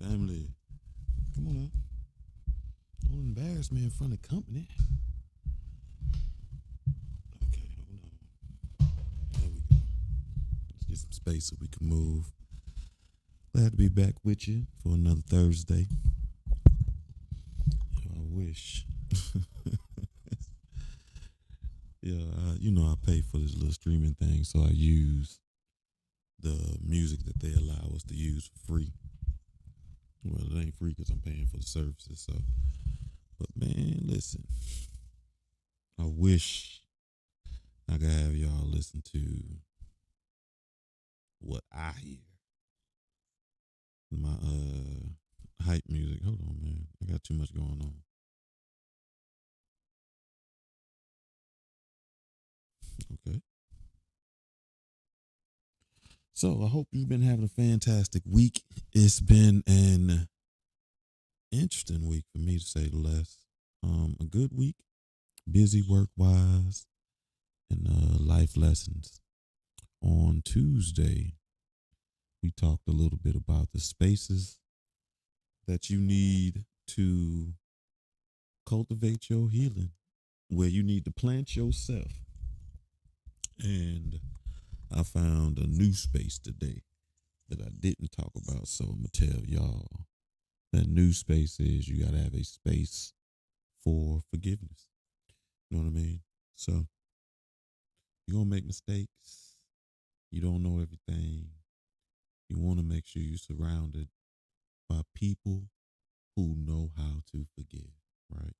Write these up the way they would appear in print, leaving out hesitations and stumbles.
Family, come on now. Don't embarrass me in front of company. Okay, hold on. There we go. Let's get some space so we can move. Glad to be back with you for another Thursday. I wish. Yeah, I pay for this little streaming thing, so I use the music that they allow us to use for free. Well, it ain't free because I'm paying for the services. So, but man, listen, I wish I could have y'all listen to what I hear. My hype music. Hold on, man. I got too much going on. Okay. So I hope you've been having a fantastic week. It's been an interesting week for me to say the least. A good week, busy work wise, and life lessons. On Tuesday, we talked a little bit about the spaces that you need to cultivate your healing, where you need to plant yourself. And I found a new space today that I didn't talk about, so I'm gonna tell y'all. That new space is you gotta have a space for forgiveness. You know what I mean? So you're gonna make mistakes. You don't know everything. You want to make sure you're surrounded by people who know how to forgive, right?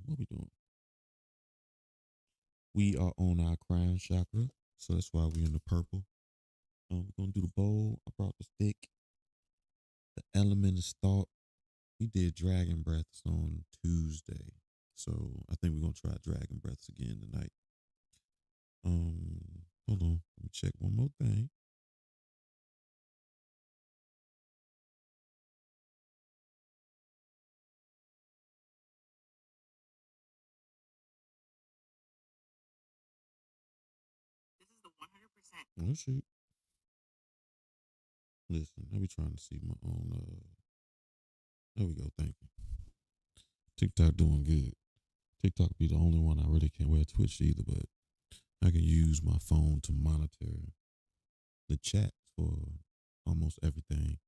What we doing? We are on our crown chakra, so that's why we're in the purple. We're gonna do the bowl. I brought the stick. The element is thought. We did dragon breaths on Tuesday, so I think we're gonna try dragon breaths again tonight. Hold on. Let me check one more thing. Oh shoot. Listen, I be trying to see my own. There we go. Thank you. TikTok doing good. TikTok be the only one I really can't wear Twitch either, but I can use my phone to monitor the chat for almost everything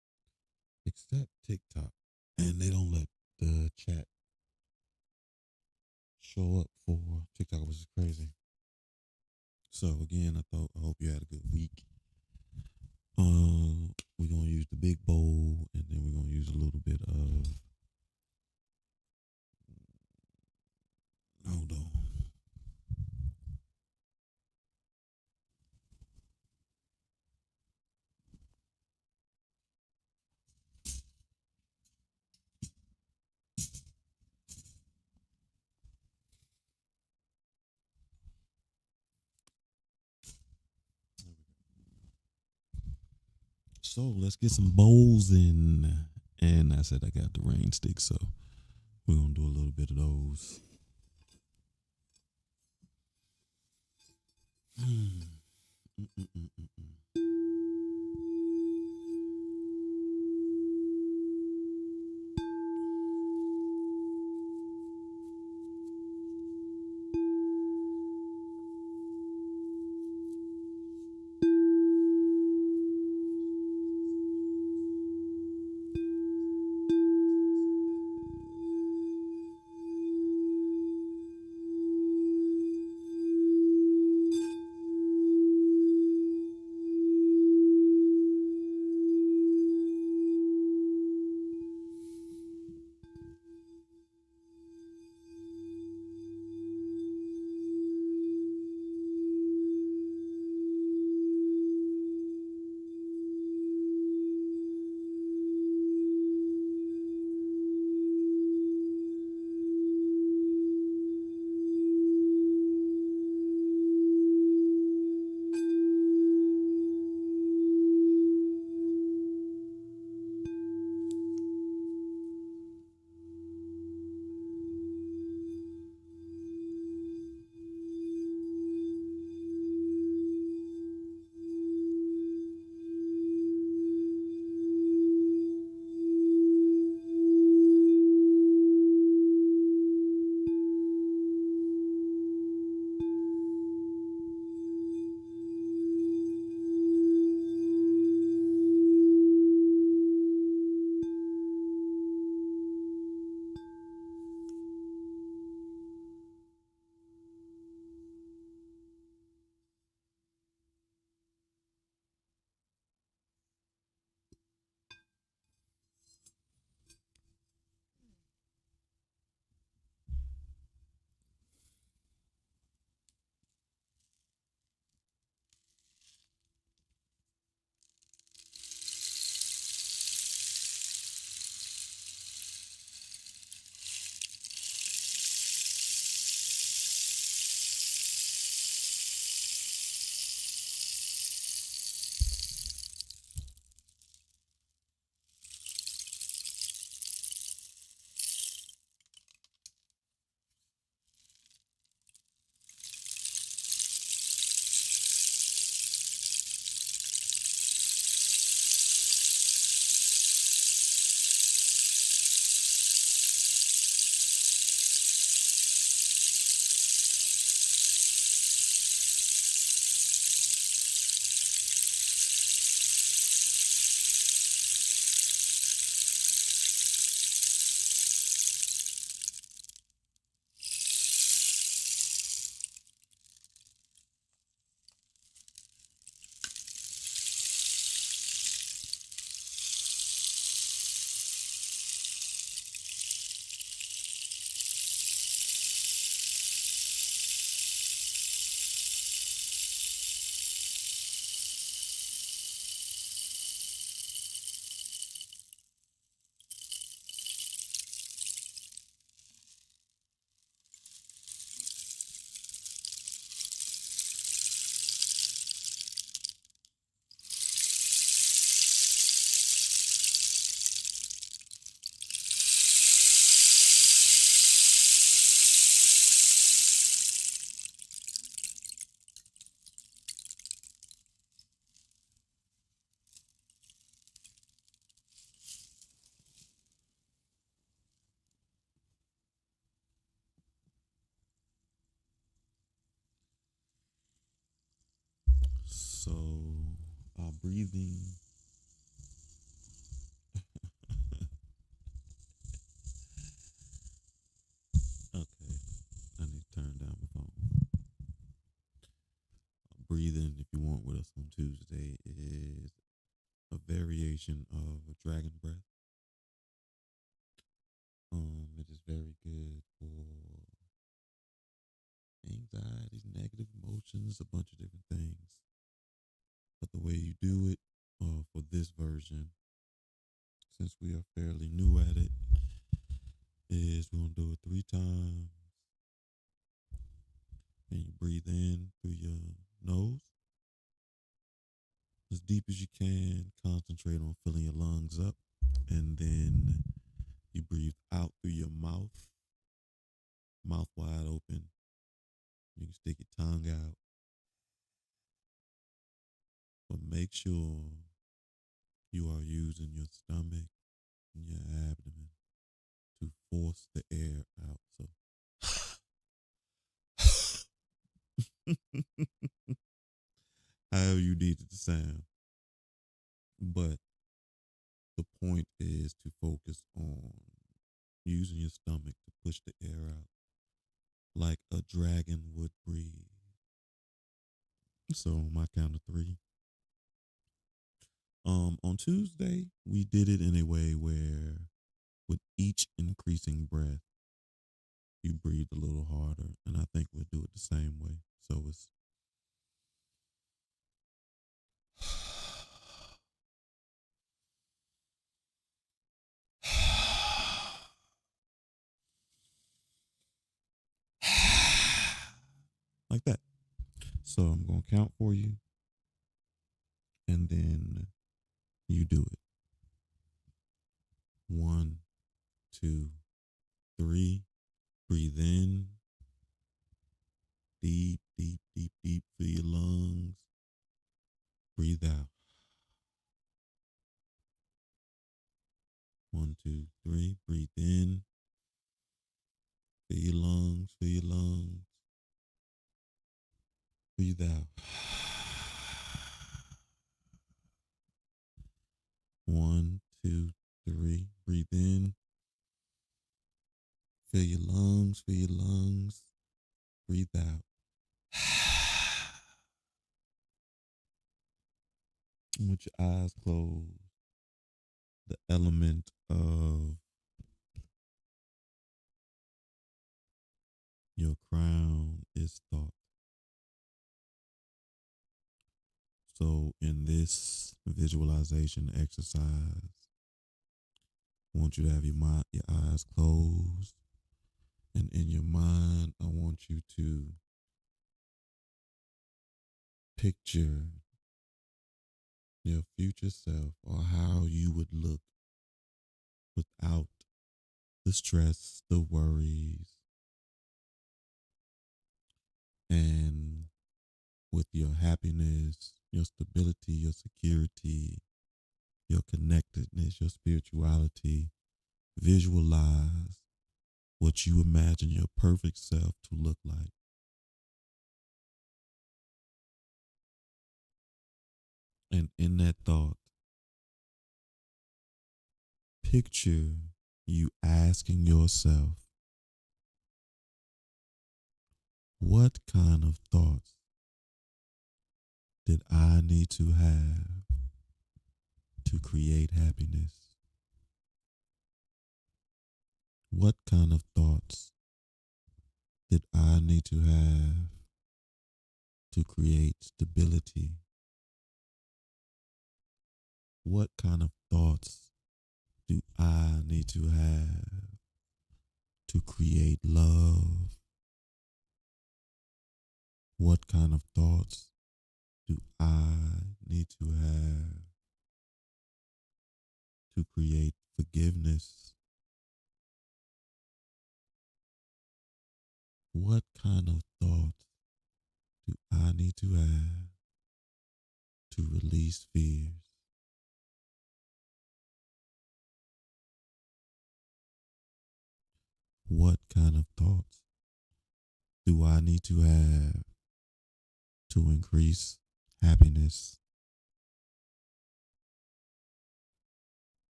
except TikTok, and they don't let the chat show up for TikTok, which is crazy. So again, I hope you had a good week. We're gonna use the big bowl, and then we're gonna use a little bit of. Hold on. So let's get some bowls in. And I said I got the rain stick, so we're gonna do a little bit of those. Mm. Mm, mm, mm, mm, mm. breathing. Okay, I need to turn down my phone. Breathing, if you want with us on Tuesday, is a variation of a dragon breath. It is very good for anxiety, negative emotions, a bunch of different things. But the way you do it for this version, since we are fairly new at it, is we're going to do it 3 times. And you breathe in through your nose as deep as you can. Concentrate on filling your lungs up. And then you breathe out through your mouth wide open. You can stick your tongue out. But make sure you are using your stomach and your abdomen to force the air out. So, however you need it to sound. But the point is to focus on using your stomach to push the air out like a dragon would breathe. So, on my count of 3. On Tuesday, we did it in a way where with each increasing breath, you breathe a little harder. And I think we'll do it the same way. So it's like that. So I'm going to count for you. And then you do it. 1, 2, 3. Breathe in. Deep, deep, deep, deep through your lungs. Breathe out. 1, 2, 3. Breathe in. Fill your lungs, fill your lungs. Breathe out. 1, 2, 3. Breathe in. Fill your lungs, fill your lungs. Breathe out. With your eyes closed, the element of your crown is thought. So in this visualization exercise, I want you to have your eyes closed. And in your mind, I want you to picture your future self or how you would look without the stress, the worries, and with your happiness, your stability, your security, your connectedness, your spirituality. Visualize what you imagine your perfect self to look like. And in that thought, picture you asking yourself, what kind of thoughts did I need to have to create happiness? What kind of thoughts did I need to have to create stability? What kind of thoughts do I need to have to create love? What kind of thoughts do I need to have to create forgiveness? What kind of thoughts do I need to have to release fears? What kind of thoughts do I need to have to increase happiness?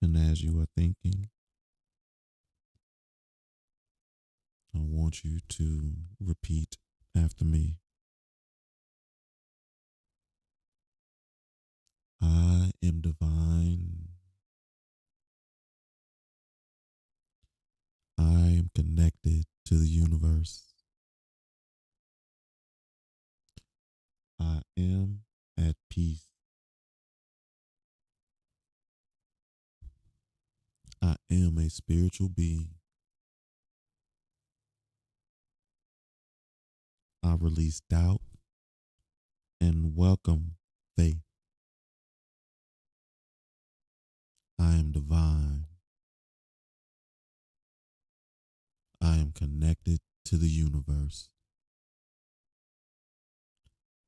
And as you are thinking, I want you to repeat after me. I am divine. I am connected to the universe. I am at peace. I am a spiritual being. I release doubt and welcome faith. I am divine. I am connected to the universe.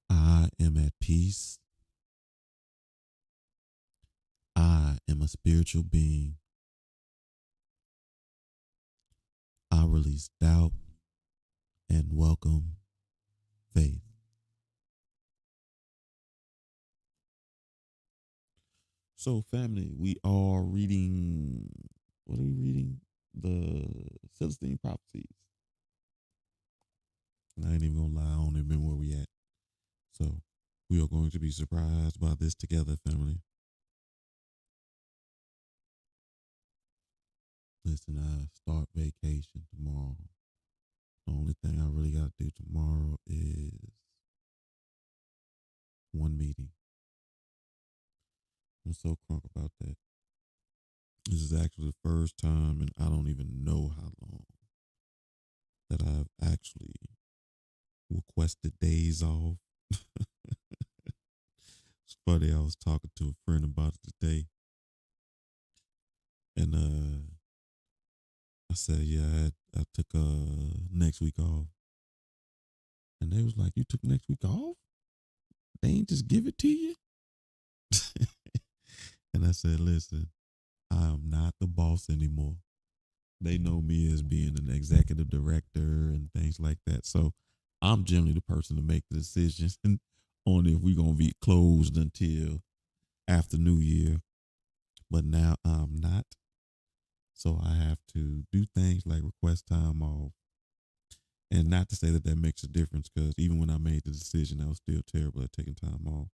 I am at peace. I am a spiritual being. I release doubt and welcome faith. So, family, we are reading. What are we reading? The Celestine prophecies. And I ain't even gonna lie, I don't even remember where we at. So, we are going to be surprised by this together, family. Listen, I start vacation tomorrow. The only thing I really got to do tomorrow is one meeting. I'm so crunk about that. This is actually the first time, and I don't even know how long, that I've actually requested days off. It's funny, I was talking to a friend about it today, and I said, yeah, I took next week off. And they was like, you took next week off? They ain't just give it to you? And I said, listen, I am not the boss anymore. They know me as being an executive director and things like that. So I'm generally the person to make the decisions on if we're going to be closed until after New Year. But now I'm not. So I have to do things like request time off. And not to say that that makes a difference, because even when I made the decision, I was still terrible at taking time off.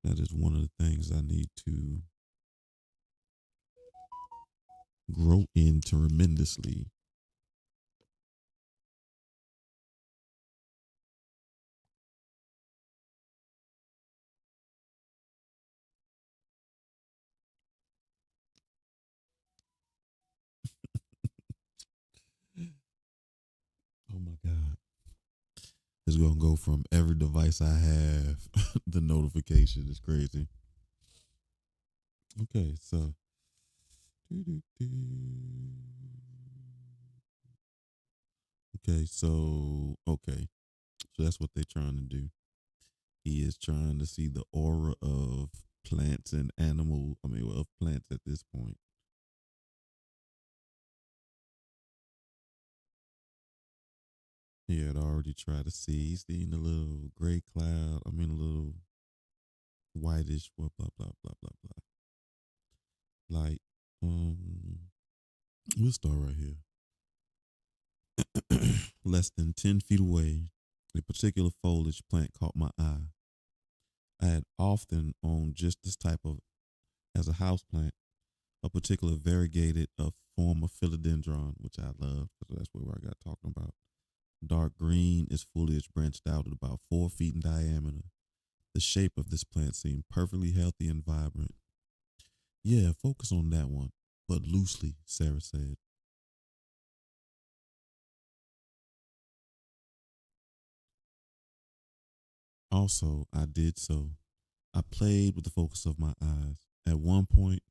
That is one of the things I need to grow in tremendously. Oh my God. It's going to go from every device I have, the notification is crazy. Okay, so. Okay. So that's what they're trying to do. He is trying to see the aura of plants and animal, of plants at this point. He had already tried to see. He's seen a little gray cloud. A little whitish, blah, blah, blah, blah, blah, blah. Like, we'll start right here. Less than 10 feet away, a particular foliage plant caught my eye. I had often owned just this type of, as a house plant, a particular variegated form of philodendron, which I love because that's where I got talking about. Dark green, its foliage branched out at about 4 feet in diameter. The shape of this plant seemed perfectly healthy and vibrant. Yeah, focus on that one, but loosely, Sarah said. Also, I did so. I played with the focus of my eyes. At one point,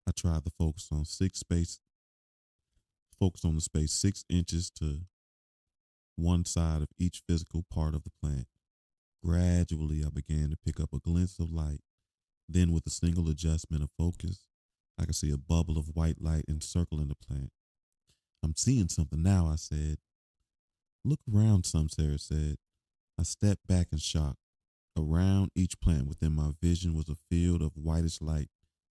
I tried to focus on the space 6 inches to one side of each physical part of the plant. Gradually, I began to pick up a glimpse of light. Then, with a single adjustment of focus, I could see a bubble of white light encircling the plant. I'm seeing something now, I said. Look around some, Sarah said. I stepped back in shock. Around each plant within my vision was a field of whitish light,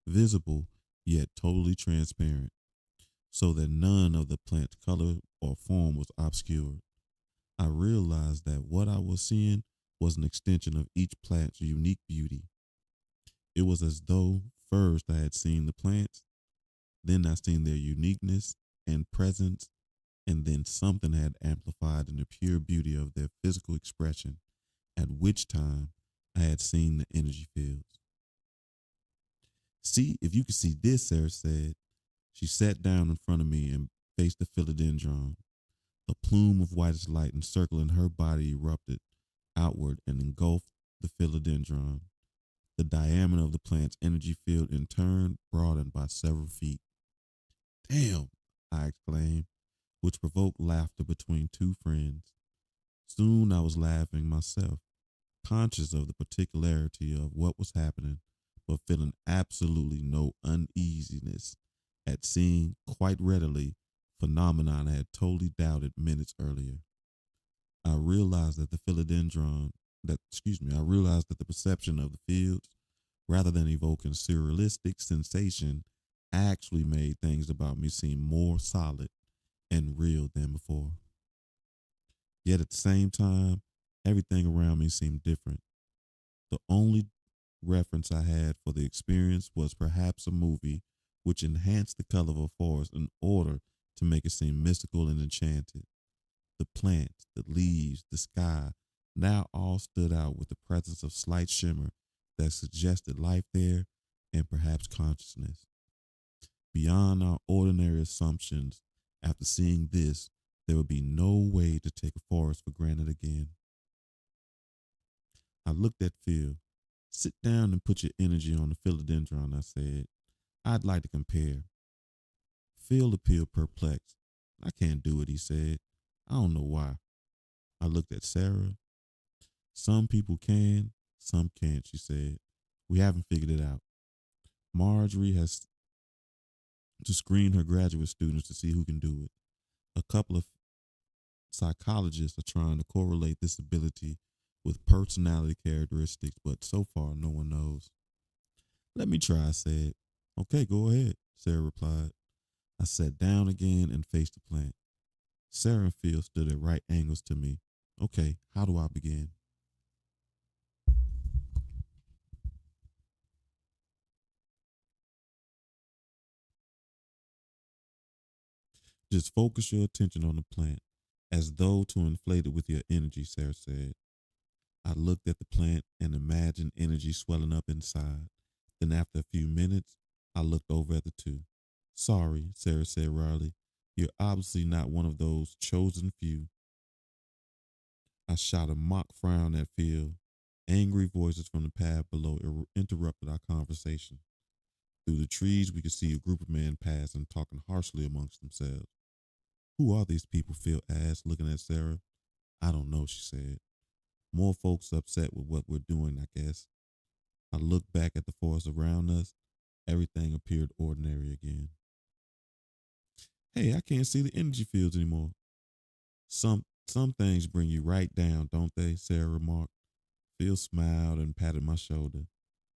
visible yet totally transparent, so that none of the plant's color or form was obscured. I realized that what I was seeing was an extension of each plant's unique beauty. It was as though first I had seen the plants, then I seen their uniqueness and presence, and then something had amplified in the pure beauty of their physical expression, at which time I had seen the energy fields. See, if you could see this, Sarah said. She sat down in front of me and faced the philodendron. A plume of whitish light encircling her body erupted outward and engulfed the philodendron. The diameter of the plant's energy field in turn broadened by several feet. Damn, I exclaimed, which provoked laughter between two friends. Soon I was laughing myself, conscious of the particularity of what was happening, but feeling absolutely no uneasiness at seeing quite readily phenomenon I had totally doubted minutes earlier. I realized that the philodendron I realized that the perception of the fields, rather than evoking surrealistic sensation, actually made things about me seem more solid and real than before. Yet at the same time, everything around me seemed different. The only reference I had for the experience was perhaps a movie which enhanced the color of a forest in order to make it seem mystical and enchanted. The plants, the leaves, the sky now all stood out with the presence of slight shimmer that suggested life there and perhaps consciousness. Beyond our ordinary assumptions, after seeing this, there would be no way to take a forest for granted again. I looked at Phil. Sit down and put your energy on the philodendron, I said. I'd like to compare. Phil appeared perplexed. I can't do it, he said. I don't know why. I looked at Sarah. Some people can, some can't, she said. We haven't figured it out. Marjorie has to screen her graduate students to see who can do it. A couple of psychologists are trying to correlate this ability with personality characteristics, but so far no one knows. Let me try, I said. Okay, go ahead, Sarah replied. I sat down again and faced the plant. Sarah and Phil stood at right angles to me. Okay, how do I begin? Just focus your attention on the plant, as though to inflate it with your energy, Sarah said. I looked at the plant and imagined energy swelling up inside. Then, after a few minutes, I looked over at the two. Sorry, Sarah said wryly. You're obviously not one of those chosen few. I shot a mock frown at Phil. Angry voices from the path below interrupted our conversation. Through the trees, we could see a group of men passing, talking harshly amongst themselves. Who are these people? Phil asked, looking at Sarah. I don't know, she said. More folks upset with what we're doing, I guess. I looked back at the forest around us. Everything appeared ordinary again. Hey, I can't see the energy fields anymore. Some things bring you right down, don't they? Sarah remarked. Phil smiled and patted my shoulder.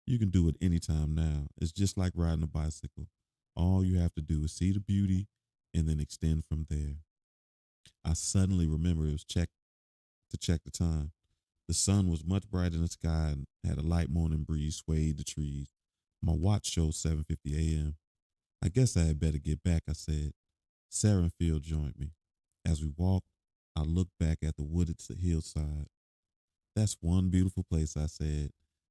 You can do it anytime now. It's just like riding a bicycle. All you have to do is see the beauty and then extend from there. I suddenly remembered to check the time. The sun was much brighter in the sky and had a light morning breeze swayed the trees. My watch showed 7:50 a.m. I guess I had better get back, I said. Sarah and Phil joined me. As we walked, I looked back at the wooded hillside. That's one beautiful place, I said.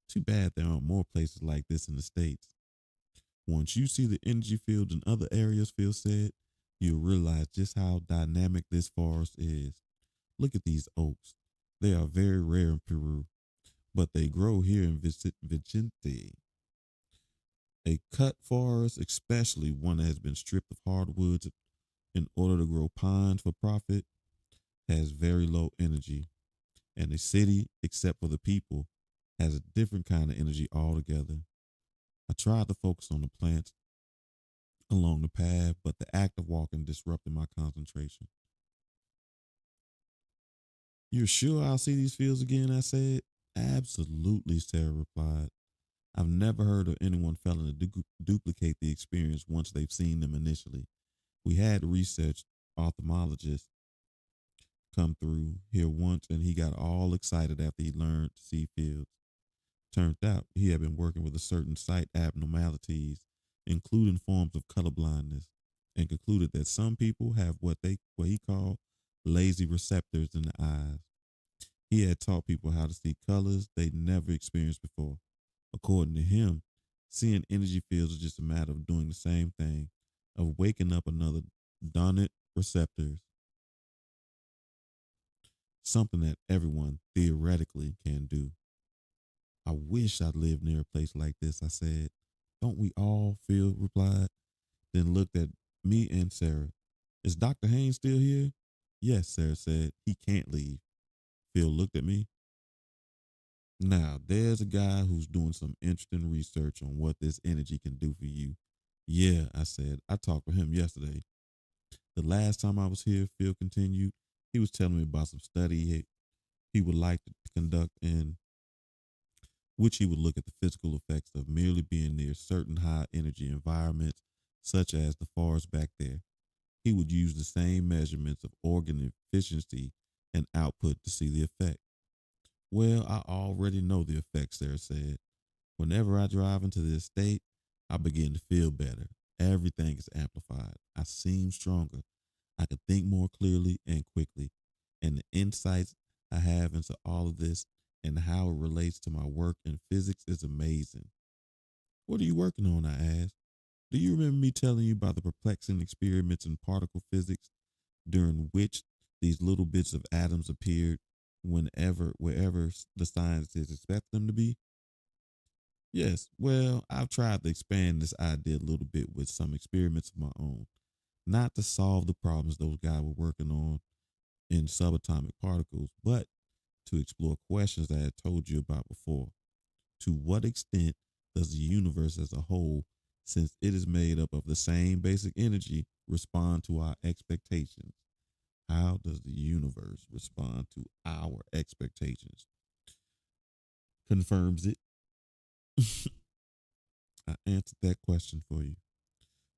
Too bad there aren't more places like this in the States. Once you see the energy fields in other areas, Phil said, you'll realize just how dynamic this forest is. Look at these oaks. They are very rare in Peru, but they grow here in Vicente. A cut forest, especially one that has been stripped of hardwoods in order to grow pines for profit, has very low energy. And the city, except for the people, has a different kind of energy altogether. I tried to focus on the plants along the path, but the act of walking disrupted my concentration. You're sure I'll see these fields again? I said. Absolutely, Sarah replied. I've never heard of anyone failing to duplicate the experience once they've seen them initially. We had a research ophthalmologist come through here once, and he got all excited after he learned to see fields. Turned out he had been working with a certain sight abnormalities, including forms of colorblindness, and concluded that some people have what he called lazy receptors in the eyes. He had taught people how to see colors they'd never experienced before. According to him, seeing energy fields is just a matter of doing the same thing, of waking up another dominant receptors, something that everyone theoretically can do. I wish I lived near a place like this, I said. Don't we all? Phil replied, then looked at me and Sarah. Is Dr. Haynes still here? Yes, Sarah said. He can't leave. Phil looked at me. Now, there's a guy who's doing some interesting research on what this energy can do for you. Yeah, I said. I talked with him yesterday. The last time I was here, Phil continued, he was telling me about some study he would like to conduct in which he would look at the physical effects of merely being near certain high energy environments, such as the forest back there. He would use the same measurements of organ efficiency and output to see the effect. Well, I already know the effects, Sarah said. Whenever I drive into the estate, I begin to feel better. Everything is amplified. I seem stronger. I can think more clearly and quickly. And the insights I have into all of this and how it relates to my work in physics is amazing. What are you working on? I asked. Do you remember me telling you about the perplexing experiments in particle physics during which these little bits of atoms appeared wherever the scientists expect them to be? Yes, well, I've tried to expand this idea a little bit with some experiments of my own, not to solve the problems those guys were working on in subatomic particles, but to explore questions I had told you about before. To what extent does the universe as a whole, since it is made up of the same basic energy, respond to our expectations? How does the universe respond to our expectations? Confirms it. I answered that question for you.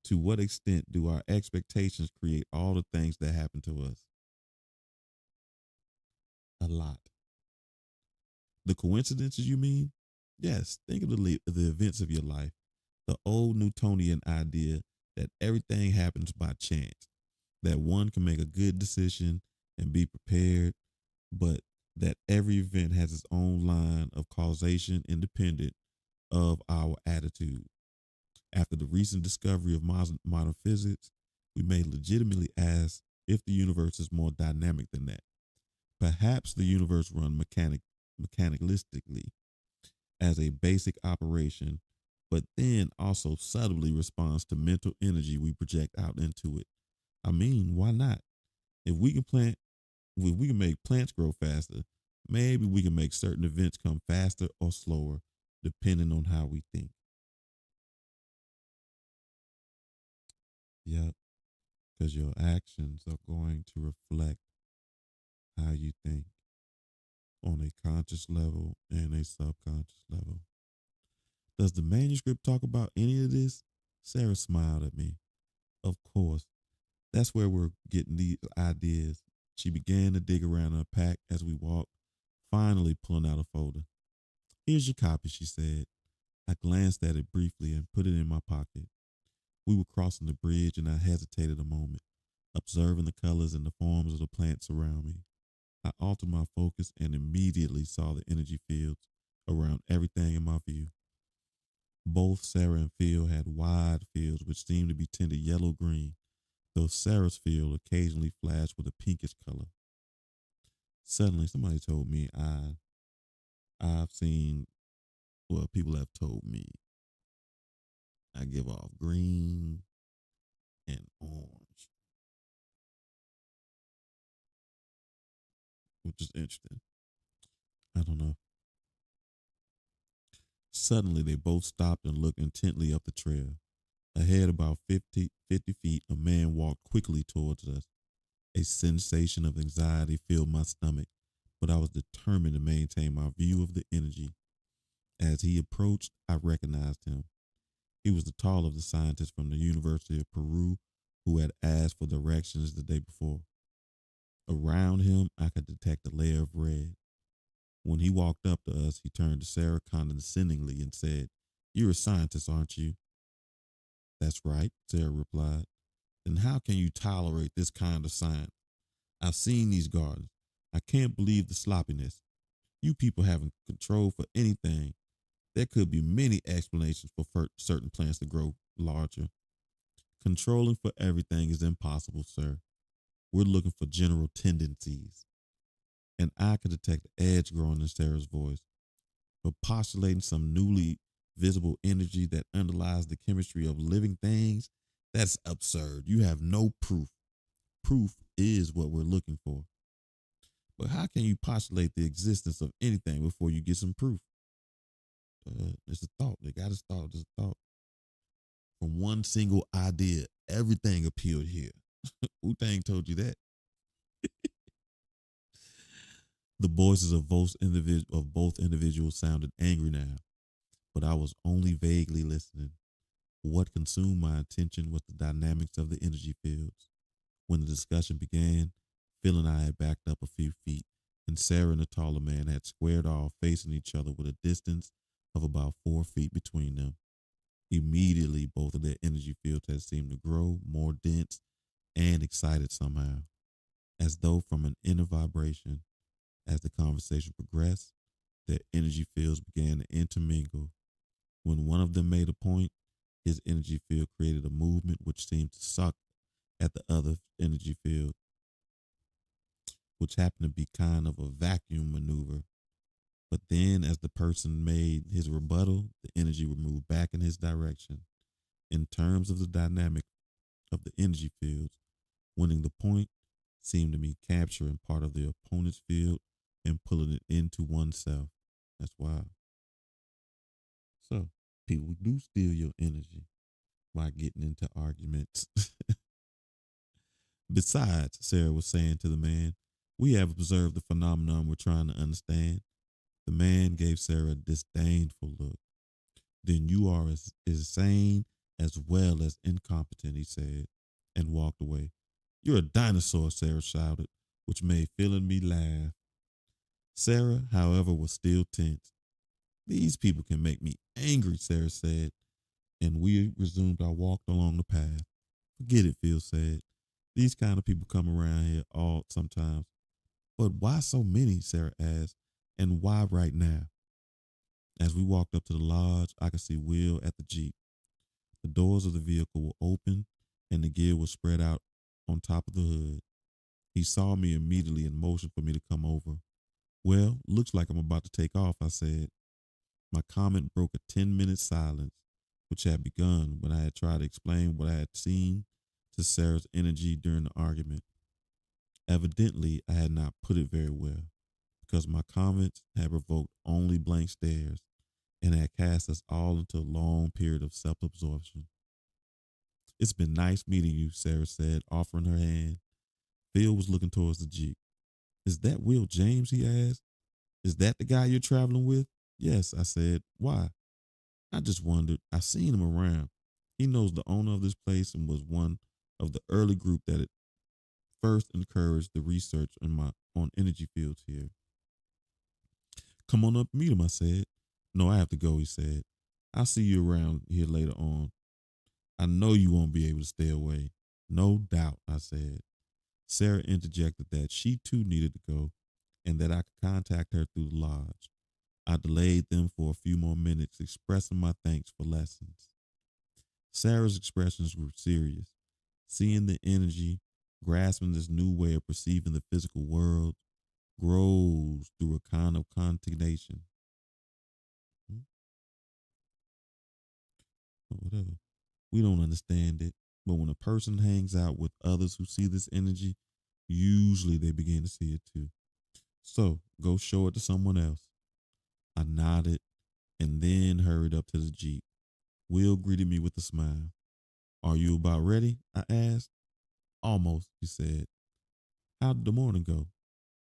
To what extent do our expectations create all the things that happen to us? A lot. The coincidences, you mean? Yes, think of the events of your life. The old Newtonian idea that everything happens by chance, that one can make a good decision and be prepared, but that every event has its own line of causation independent of our attitude. After the recent discovery of modern physics, we may legitimately ask if the universe is more dynamic than that. Perhaps the universe runs mechanicalistically as a basic operation, but then also subtly responds to mental energy we project out into it. I mean, why not? If we can plant, if we can make plants grow faster, maybe we can make certain events come faster or slower, depending on how we think. Yep, because your actions are going to reflect how you think on a conscious level and a subconscious level. Does the manuscript talk about any of this? Sarah smiled at me. Of course, that's where we're getting these ideas. She began to dig around her pack as we walked, finally pulling out a folder. Here's your copy, she said. I glanced at it briefly and put it in my pocket. We were crossing the bridge and I hesitated a moment, observing the colors and the forms of the plants around me. I altered my focus and immediately saw the energy fields around everything in my view. Both Sarah and Phil had wide fields which seemed to be tinted yellow green, though Sarah's field occasionally flashed with a pinkish color. Suddenly, somebody told me I've seen, well, people have told me I give off green and orange, which is interesting. I don't know. Suddenly, they both stopped and looked intently up the trail. Ahead, about 50 feet, a man walked quickly towards us. A sensation of anxiety filled my stomach, but I was determined to maintain my view of the energy. As he approached, I recognized him. He was the tall of the scientist from the University of Peru who had asked for directions the day before. Around him, I could detect a layer of red. When he walked up to us, he turned to Sarah condescendingly and said, "You're a scientist, aren't you?" "That's right," Sarah replied. "Then how can you tolerate this kind of science? I've seen these gardens. I can't believe the sloppiness. You people haven't control for anything. There could be many explanations for certain plants to grow larger. Controlling for everything is impossible, sir. We're looking for general tendencies." And I could detect the edge growing in Sarah's voice. But postulating some newly visible energy that underlies the chemistry of living things, that's absurd. You have no proof. Proof is what we're looking for. But how can you postulate the existence of anything before you get some proof? It's a thought. They got to start. It's a thought. From one single idea, everything appeared here. Wu-Tang told you that. The voices of both individuals sounded angry now, but I was only vaguely listening. What consumed my attention was the dynamics of the energy fields. When the discussion began, Phil and I had backed up a few feet, and Sarah and the taller man had squared off, facing each other with a distance of about 4 feet between them. Immediately, both of their energy fields had seemed to grow more dense and excited somehow, as though from an inner vibration. As the conversation progressed, their energy fields began to intermingle. When one of them made a point, his energy field created a movement which seemed to suck at the other energy field, which happened to be kind of a vacuum maneuver. But then, as the person made his rebuttal, the energy would move back in his direction. In terms of the dynamic of the energy fields, winning the point seemed to me capturing part of the opponent's field and pulling it into oneself. That's wild. So, people do steal your energy by getting into arguments. Besides, Sarah was saying to the man, we have observed the phenomenon we're trying to understand. The man gave Sarah a disdainful look. Then you are as insane as well as incompetent, he said, and walked away. You're a dinosaur, Sarah shouted, which made Phil and me laugh. Sarah, however, was still tense. These people can make me angry, Sarah said, and we resumed our walk along the path. Forget it, Phil said. These kind of people come around here all sometimes. But why so many? Sarah asked. And why right now? As we walked up to the lodge, I could see Will at the Jeep. The doors of the vehicle were open and the gear was spread out on top of the hood. He saw me immediately and motioned for me to come over. Well, looks like I'm about to take off, I said. My comment broke a 10-minute silence, which had begun when I had tried to explain what I had seen to Sarah's energy during the argument. Evidently, I had not put it very well, because my comments had provoked only blank stares and had cast us all into a long period of self-absorption. It's been nice meeting you, Sarah said, offering her hand. Phil was looking towards the Jeep. Is that Will James, he asked. Is that the guy you're traveling with? Yes, I said. Why? I just wondered. I seen him around. He knows the owner of this place and was one of the early group that had first encouraged the research on energy fields here. Come on up and meet him, I said. No, I have to go, he said. I'll see you around here later on. I know you won't be able to stay away. No doubt, I said. Sarah interjected that she too needed to go and that I could contact her through the lodge. I delayed them for a few more minutes, expressing my thanks for lessons. Sarah's expressions grew serious. Seeing the energy, grasping this new way of perceiving the physical world, grows through a kind of contagion. Whatever. We don't understand it, but when a person hangs out with others who see this energy, usually they begin to see it too. So go show it to someone else. I nodded and then hurried up to the Jeep. Will greeted me with a smile. Are you about ready? I asked. Almost, he said. How did the morning go?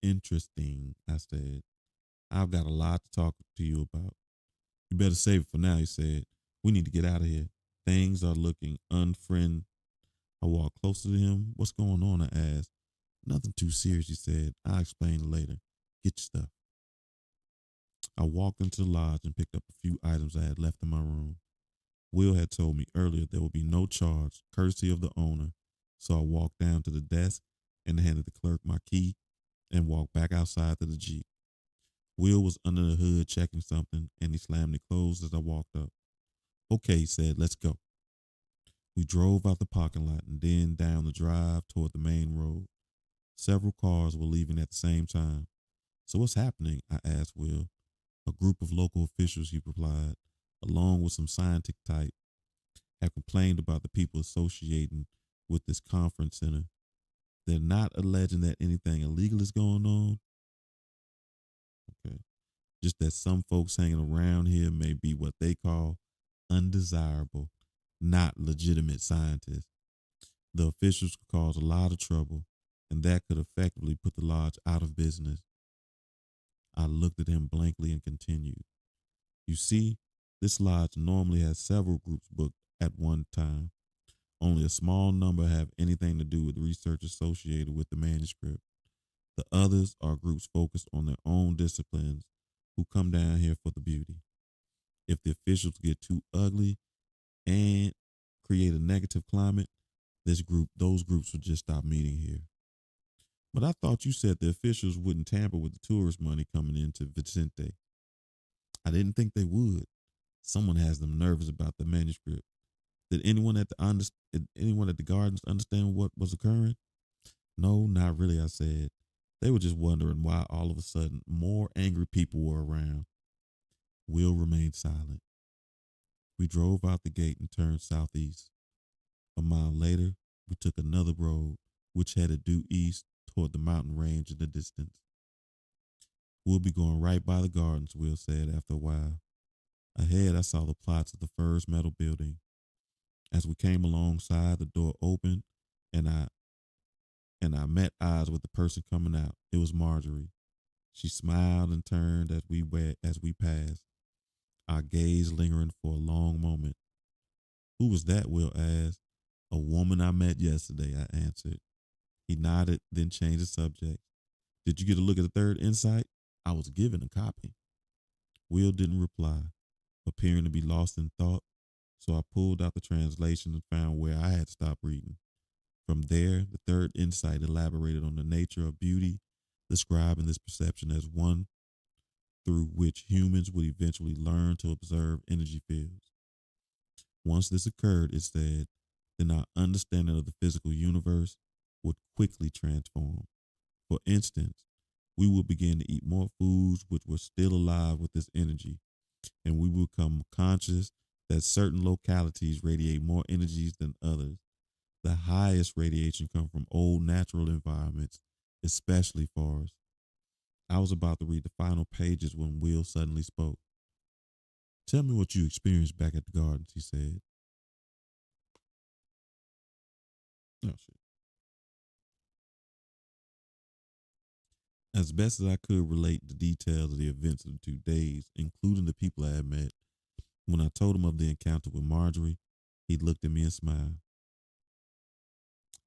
Interesting, I said. I've got a lot to talk to you about. You better save it for now, he said. We need to get out of here. Things are looking unfriend. I walked closer to him. What's going on? I asked. Nothing too serious, he said. I'll explain later. Get your stuff. I walked into the lodge and picked up a few items I had left in my room. Will had told me earlier there would be no charge, courtesy of the owner. So I walked down to the desk and handed the clerk my key and walked back outside to the Jeep. Will was under the hood checking something and he slammed it closed as I walked up. Okay, he said, let's go. We drove out the parking lot and then down the drive toward the main road. Several cars were leaving at the same time. So what's happening? I asked Will. A group of local officials, he replied, along with some scientific type, have complained about the people associating with this conference center. They're not alleging that anything illegal is going on. Okay. Just that some folks hanging around here may be what they call undesirable, not legitimate scientists. The officials could cause a lot of trouble, and that could effectively put the lodge out of business. I looked at him blankly and continued. You see, this lodge normally has several groups booked at one time. Only a small number have anything to do with research associated with the manuscript. The others are groups focused on their own disciplines who come down here for the beauty. If the officials get too ugly and create a negative climate, those groups will just stop meeting here. But I thought you said the officials wouldn't tamper with the tourist money coming into Vicente. I didn't think they would. Someone has them nervous about the manuscript. Did anyone at the gardens understand what was occurring? No, not really, I said. They were just wondering why all of a sudden more angry people were around. Will remained silent. We drove out the gate and turned southeast. A mile later, we took another road, which headed due east toward the mountain range in the distance. We'll be going right by the gardens, Will said after a while. Ahead, I saw the plots of the first metal building. As we came alongside, the door opened, and I met eyes with the person coming out. It was Marjorie. She smiled and turned as we passed. Our gaze lingering for a long moment. Who was that? Will asked. A woman I met yesterday, I answered. He nodded, then changed the subject. Did you get a look at the third insight? I was given a copy. Will didn't reply, appearing to be lost in thought, so I pulled out the translation and found where I had stopped reading. From there, the third insight elaborated on the nature of beauty, describing this perception as one through which humans would eventually learn to observe energy fields. Once this occurred, it said, then our understanding of the physical universe would quickly transform. For instance, we would begin to eat more foods which were still alive with this energy, and we would become conscious that certain localities radiate more energies than others. The highest radiation comes from old natural environments, especially forests. I was about to read the final pages when Will suddenly spoke. Tell me what you experienced back at the gardens, he said. Oh, shit. As best as I could relate the details of the events of the 2 days, including the people I had met, when I told him of the encounter with Marjorie, he looked at me and smiled.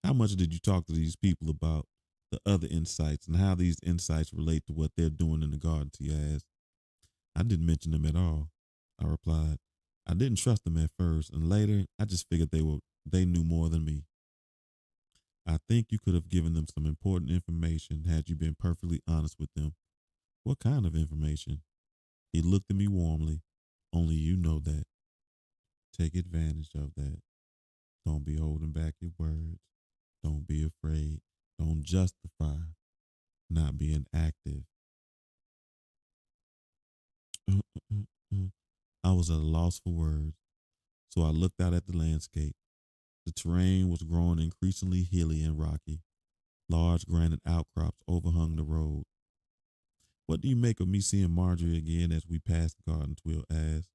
How much did you talk to these people about the other insights and how these insights relate to what they're doing in the gardens? He asked. I didn't mention them at all, I replied. I didn't trust them at first, and later I just figured they knew more than me. I think you could have given them some important information had you been perfectly honest with them. What kind of information? He looked at me warmly. Only you know that. Take advantage of that. Don't be holding back your words. Don't be afraid. Don't justify not being active. I was at a loss for words, so I looked out at the landscape. The terrain was growing increasingly hilly and rocky. Large granite outcrops overhung the road. What do you make of me seeing Marjorie again as we passed the gardens? Will asked.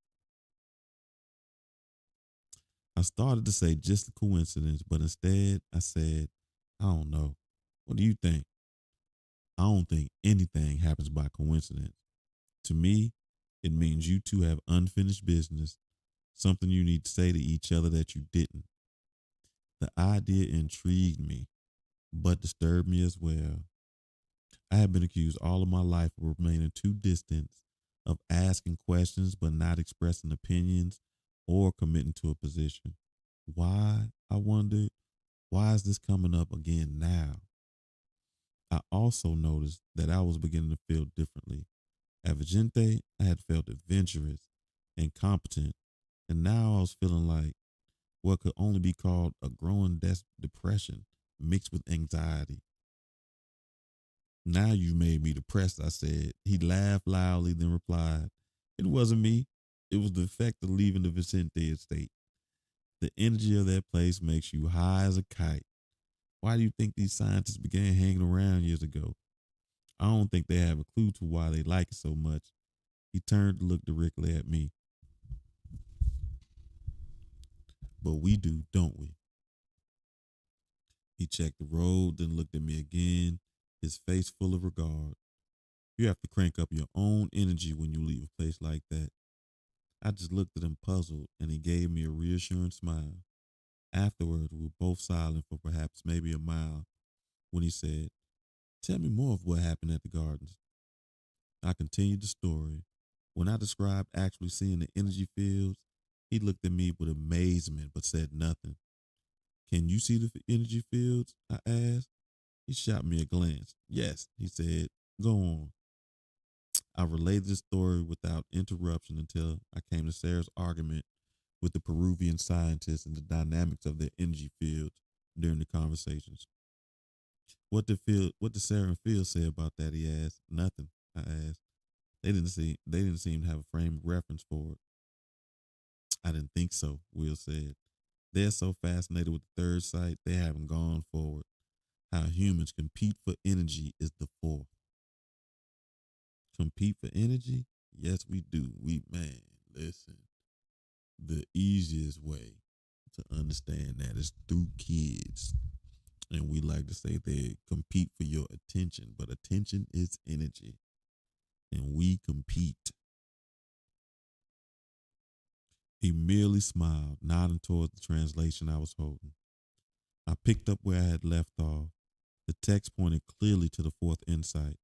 I started to say just a coincidence, but instead I said, I don't know. What do you think? I don't think anything happens by coincidence. To me, It means you two have unfinished business, something you need to say to each other that you didn't. The idea intrigued me, but disturbed me as well. I have been accused all of my life of remaining too distant, of asking questions but not expressing opinions or committing to a position. Why, I wondered, why is this coming up again now? I also noticed that I was beginning to feel differently. At Vigente, I had felt adventurous and competent, and now I was feeling like what could only be called a growing depression mixed with anxiety. Now you made me depressed, I said. He laughed loudly, then replied, "It wasn't me. It was the effect of leaving the Vicente estate. The energy of that place makes you high as a kite. Why do you think these scientists began hanging around years ago? I don't think they have a clue to why they like it so much." He turned to look directly at me. "But we do, don't we?" He checked the road, then looked at me again, his face full of regard. "You have to crank up your own energy when you leave a place like that." I just looked at him puzzled, and he gave me a reassuring smile. Afterwards, we were both silent for perhaps maybe a mile when he said, "Tell me more of what happened at the gardens." I continued the story. When I described actually seeing the energy fields, he looked at me with amazement but said nothing. "Can you see the energy fields?" I asked. He shot me a glance. "Yes," he said. "Go on." I relayed the story without interruption until I came to Sarah's argument with the Peruvian scientists and the dynamics of their energy fields during the conversations. What did Sarah and Phil say about that?" He asked. "Nothing," I asked. They didn't seem to have a frame of reference for it. "I didn't think so," Will said. "They're so fascinated with the third sight they haven't gone forward. How humans compete for energy is the fourth." Compete for energy? Yes, we do. Listen. The easiest way to understand that is through kids. And we like to say they compete for your attention, but attention is energy. And we compete. He merely smiled, nodding toward the translation I was holding. I picked up where I had left off. The text pointed clearly to the fourth insight.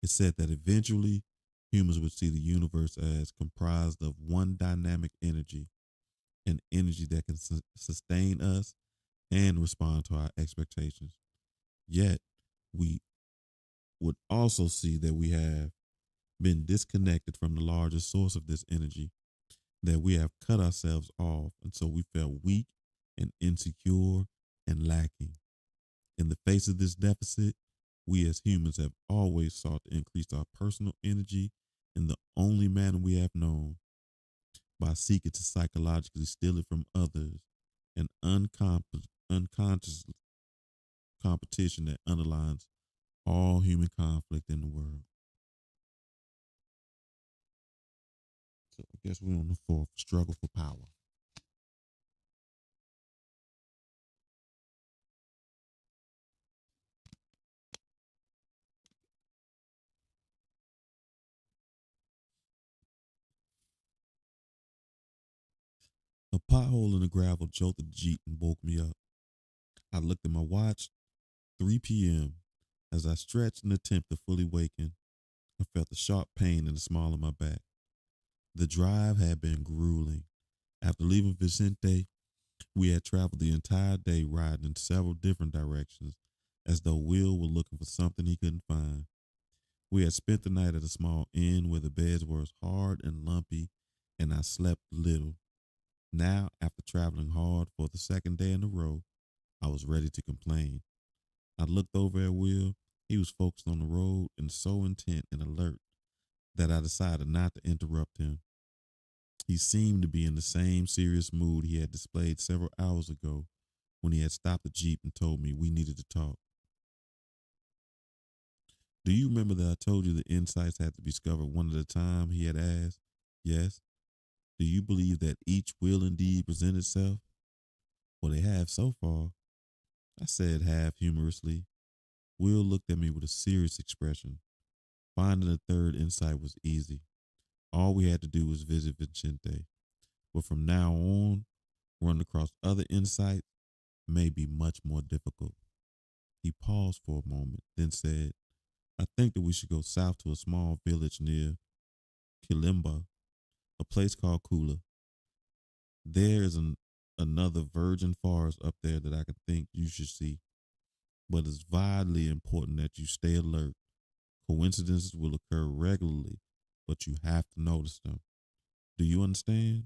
It said that eventually humans would see the universe as comprised of one dynamic energy, an energy that can sustain us and respond to our expectations. Yet, we would also see that we have been disconnected from the largest source of this energy, that we have cut ourselves off, and so we felt weak and insecure and lacking. In the face of this deficit, we as humans have always sought to increase our personal energy in the only manner we have known, by seeking to psychologically steal it from others, an unconscious competition that underlines all human conflict in the world. So I guess we're on the fourth, struggle for power. A pothole in the gravel jolted the Jeep and woke me up. I looked at my watch, 3 p.m. As I stretched in an attempt to fully waken, I felt a sharp pain in the small of my back. The drive had been grueling. After leaving Vicente, we had traveled the entire day riding in several different directions, as though Will were looking for something he couldn't find. We had spent the night at a small inn where the beds were as hard and lumpy, and I slept little. Now, after traveling hard for the second day in a row, I was ready to complain. I looked over at Will. He was focused on the road and so intent and alert that I decided not to interrupt him. He seemed to be in the same serious mood he had displayed several hours ago when he had stopped the Jeep and told me we needed to talk. "Do you remember that I told you the insights had to be discovered one at a time?" he had asked. "Yes." "Do you believe that each will indeed present itself?" "Well, they have so far," I said half humorously. Will looked at me with a serious expression. Finding a third insight was easy. All we had to do was visit Vicente. But from now on, running across other insights may be much more difficult. He paused for a moment, then said, I think that we should go south to a small village near Kilimba, a place called Kula. There is another virgin forest up there that I could think you should see, but it's vitally important that you stay alert. Coincidences will occur regularly, but you have to notice them. Do you understand?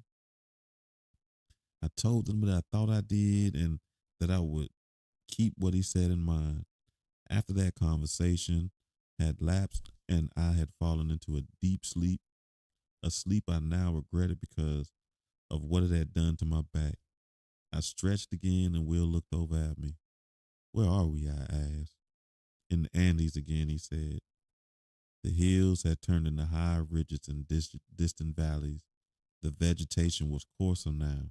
I told him that I thought I did and that I would keep what he said in mind. After that conversation had lapsed and I had fallen into a deep sleep, a sleep I now regretted because of what it had done to my back. I stretched again and Will looked over at me. Where are we? I asked. In the Andes again, he said. The hills had turned into high ridges and distant valleys. The vegetation was coarser now,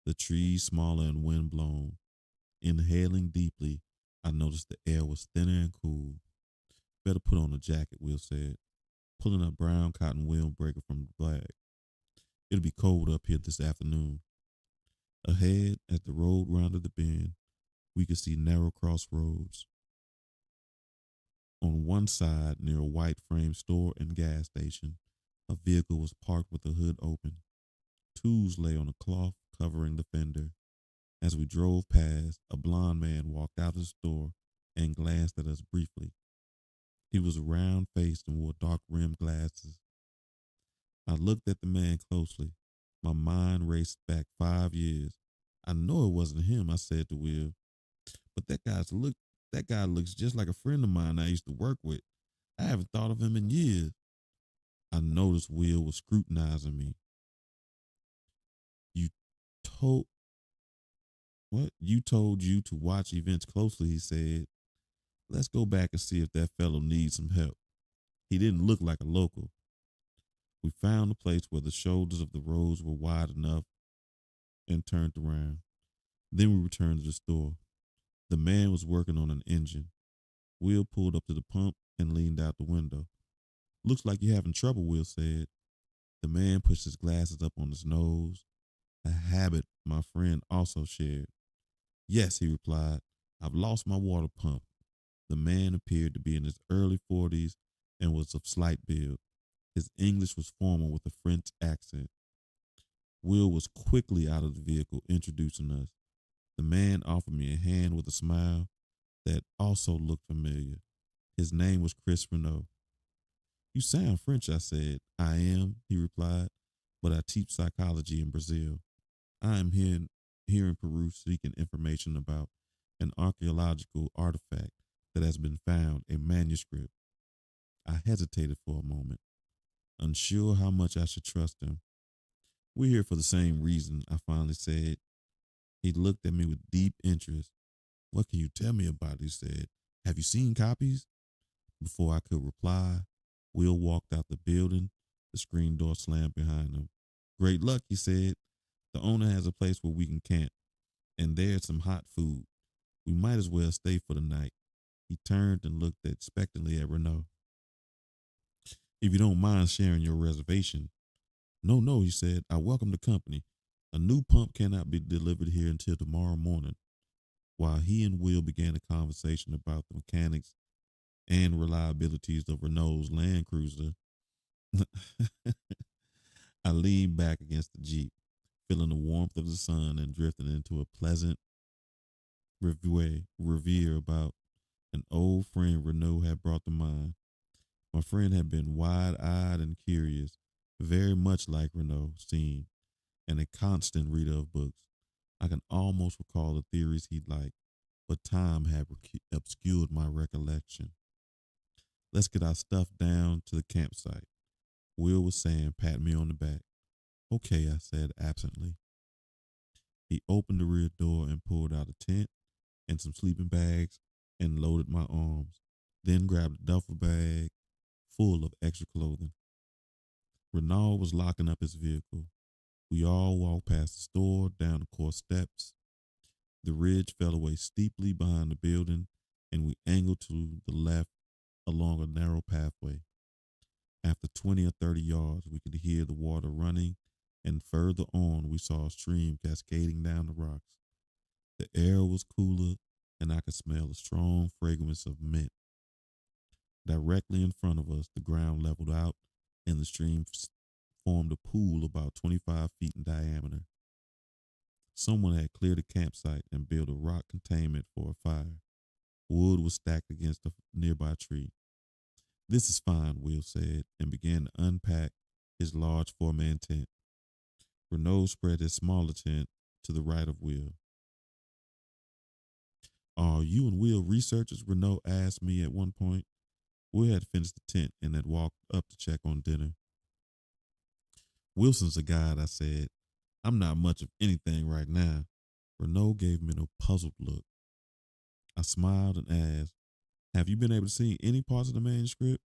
the trees smaller and windblown. Inhaling deeply, I noticed the air was thinner and cool. Better put on a jacket, Will said, pulling a brown cotton windbreaker from the bag. It'll be cold up here this afternoon. Ahead, as the road rounded the bend, we could see narrow crossroads. On one side, near a white frame store and gas station, a vehicle was parked with the hood open. Tools lay on a cloth covering the fender. As we drove past, a blond man walked out of the store and glanced at us briefly. He was round faced and wore dark rimmed glasses. I looked at the man closely. My mind raced back 5 years. I know it wasn't him, I said to Will, but that guy looks just like a friend of mine I used to work with. I haven't thought of him in years. I noticed Will was scrutinizing me. You told what? You told you to watch events closely, he said. Let's go back and see if that fellow needs some help. He didn't look like a local. We found a place where the shoulders of the roads were wide enough and turned around. Then we returned to the store. The man was working on an engine. Will pulled up to the pump and leaned out the window. Looks like you're having trouble, Will said. The man pushed his glasses up on his nose, a habit my friend also shared. Yes, he replied. I've lost my water pump. The man appeared to be in his early 40s and was of slight build. His English was formal with a French accent. Will was quickly out of the vehicle, introducing us. The man offered me a hand with a smile that also looked familiar. His name was Chris Renault. You sound French, I said. I am, he replied, but I teach psychology in Brazil. I am here in Peru seeking information about an archaeological artifact that has been found, a manuscript. I hesitated for a moment, unsure how much I should trust him. We're here for the same reason, I finally said. He looked at me with deep interest. What can you tell me about it? He said. Have you seen copies? Before I could reply, Will walked out the building. The screen door slammed behind him. Great luck, he said. The owner has a place where we can camp, and there's some hot food. We might as well stay for the night. He turned and looked expectantly at Renault. If you don't mind sharing your reservation. No, no, he said. I welcome the company. A new pump cannot be delivered here until tomorrow morning. While he and Will began a conversation about the mechanics and reliabilities of Renault's Land Cruiser, I leaned back against the Jeep, feeling the warmth of the sun and drifting into a pleasant revere about an old friend Renault had brought to mind. My friend had been wide-eyed and curious, very much like Renault seemed, and a constant reader of books. I can almost recall the theories he'd liked, but time had obscured my recollection. Let's get our stuff down to the campsite, Will was saying, patting me on the back. Okay, I said absently. He opened the rear door and pulled out a tent and some sleeping bags and loaded my arms, then grabbed a duffel bag full of extra clothing. Renault was locking up his vehicle. We all walked past the store, down the course steps. The ridge fell away steeply behind the building, and we angled to the left along a narrow pathway. After 20 or 30 yards, we could hear the water running, and further on, we saw a stream cascading down the rocks. The air was cooler, and I could smell a strong fragrance of mint. Directly in front of us, the ground leveled out, and the stream formed a pool about 25 feet in diameter. Someone had cleared a campsite and built a rock containment for a fire. Wood was stacked against a nearby tree. "This is fine," Will said, and began to unpack his large 4-man tent. Renault spread his smaller tent to the right of Will. "Are you and Will researchers?" Renault asked me at one point. Will had finished the tent and had walked up to check on dinner. "Wilson's a guide," I said. "I'm not much of anything right now." Renault gave me a puzzled look. I smiled and asked, "Have you been able to see any parts of the manuscript?"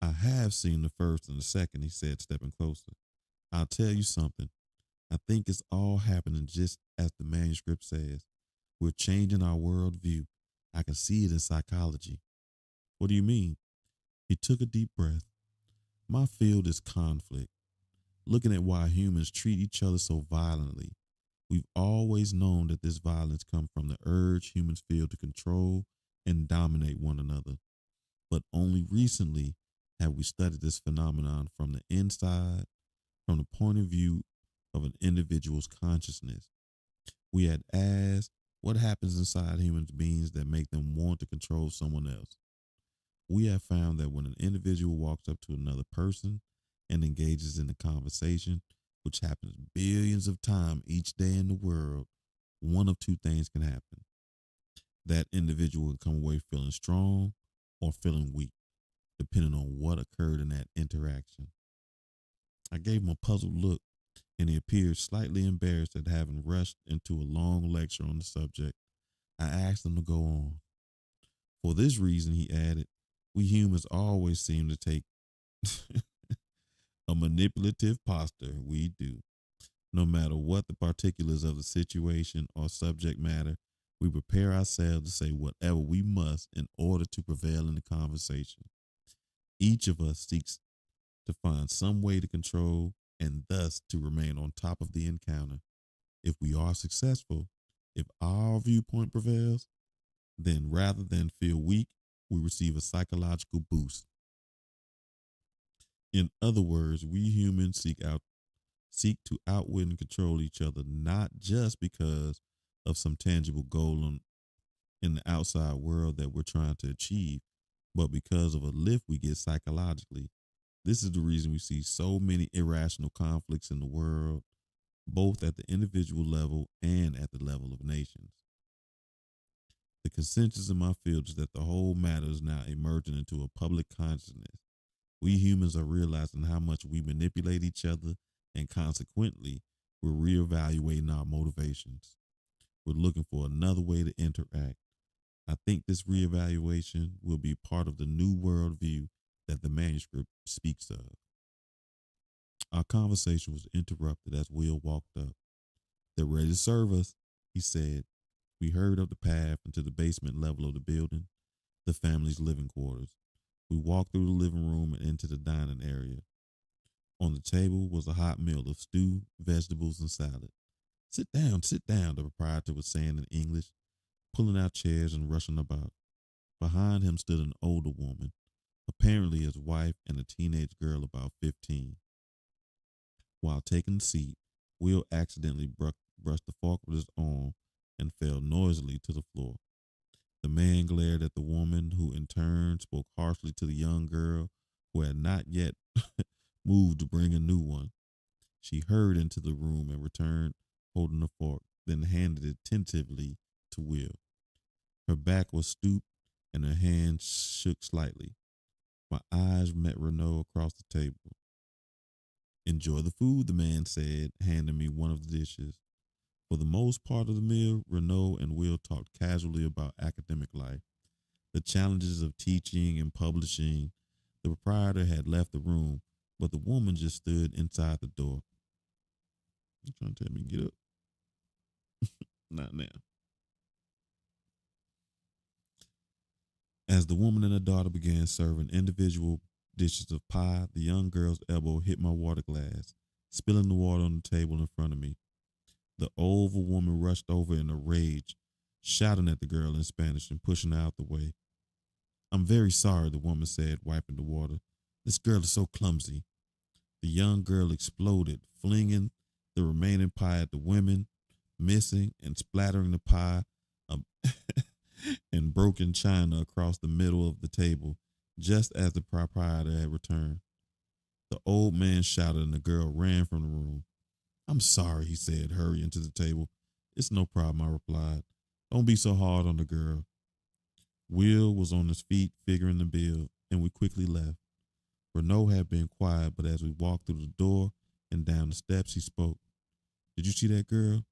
"I have seen the first and the second," he said, stepping closer. "I'll tell you something. I think it's all happening just as the manuscript says. We're changing our worldview. I can see it in psychology." "What do you mean?" He took a deep breath. "My field is conflict, looking at why humans treat each other so violently. We've always known that this violence comes from the urge humans feel to control and dominate one another. But only recently have we studied this phenomenon from the inside, from the point of view of an individual's consciousness. We had asked what happens inside human beings that make them want to control someone else. We have found that when an individual walks up to another person and engages in a conversation, which happens billions of times each day in the world, one of two things can happen. That individual will come away feeling strong or feeling weak, depending on what occurred in that interaction." I gave him a puzzled look, and he appeared slightly embarrassed at having rushed into a long lecture on the subject. I asked him to go on. "For this reason," he added, "we humans always seem to take a manipulative posture. We do. No matter what the particulars of the situation or subject matter, we prepare ourselves to say whatever we must in order to prevail in the conversation. Each of us seeks to find some way to control and thus to remain on top of the encounter. If we are successful, if our viewpoint prevails, then rather than feel weak, we receive a psychological boost. In other words, we humans seek to outwit and control each other, not just because of some tangible goal in the outside world that we're trying to achieve, but because of a lift we get psychologically. This is the reason we see so many irrational conflicts in the world, both at the individual level and at the level of nations. The consensus in my field is that the whole matter is now emerging into a public consciousness. We humans are realizing how much we manipulate each other, and consequently, we're reevaluating our motivations. We're looking for another way to interact. I think this reevaluation will be part of the new worldview that the manuscript speaks of." Our conversation was interrupted as Will walked up. "They're ready to serve us," he said. We hurried up the path into the basement level of the building, the family's living quarters. We walked through the living room and into the dining area. On the table was a hot meal of stew, vegetables, and salad. Sit down, the proprietor was saying in English, pulling out chairs and rushing about. Behind him stood an older woman, apparently his wife, and a teenage girl about 15. While taking the seat, Will accidentally brushed the fork with his arm and fell noisily to the floor. The man glared at the woman, who in turn spoke harshly to the young girl, who had not yet moved to bring a new one. She hurried into the room and returned holding the fork, then handed it tentatively to Will. Her back was stooped and her hand shook slightly. My eyes met Renault across the table. "Enjoy the food," the man said, handing me one of the dishes. For the most part of the meal, Renault and Will talked casually about academic life, the challenges of teaching and publishing. The proprietor had left the room, but the woman just stood inside the door. You trying to tell me to get up? Not now. As the woman and her daughter began serving individual dishes of pie. The young girl's elbow hit my water glass, spilling the water on the table in front of me. The oval woman rushed over in a rage, shouting at the girl in Spanish and pushing her out the way. I'm very sorry, the woman said, wiping the water. This girl is so clumsy. The young girl exploded, flinging the remaining pie at the women, missing and splattering the pie um, and broken china across the middle of the table, just as the proprietor had returned. The old man shouted and the girl ran from the room. I'm sorry, he said, hurrying to the table. It's no problem, I replied. Don't be so hard on the girl. Will was on his feet, figuring the bill, and we quickly left. Renault had been quiet, but as we walked through the door and down the steps, he spoke. Did you see that girl?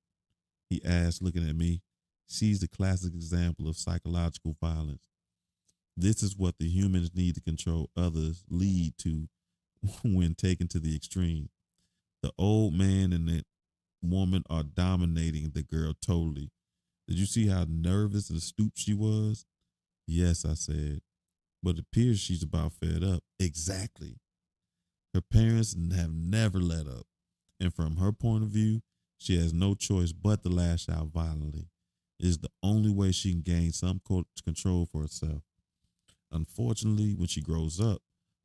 He asked, looking at me. She's the classic example of psychological violence. This is what the humans need to control others lead to when taken to the extreme. The old man and the woman are dominating the girl totally. Did you see how nervous and stooped she was? Yes, I said. But it appears she's about fed up. Exactly. Her parents have never let up. And from her point of view, she has no choice but to lash out violently. It is the only way she can gain some control for herself. Unfortunately, when she grows up,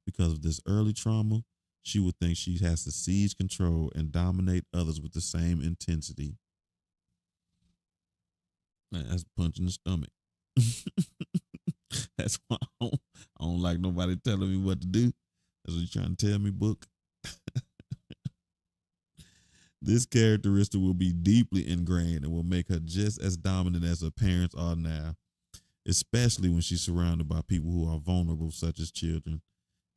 because of this early trauma, she would think she has to seize control and dominate others with the same intensity. Man, that's a punch in the stomach. That's why I don't like nobody telling me what to do. That's what you're trying to tell me, book. This characteristic will be deeply ingrained and will make her just as dominant as her parents are now, especially when she's surrounded by people who are vulnerable, such as children.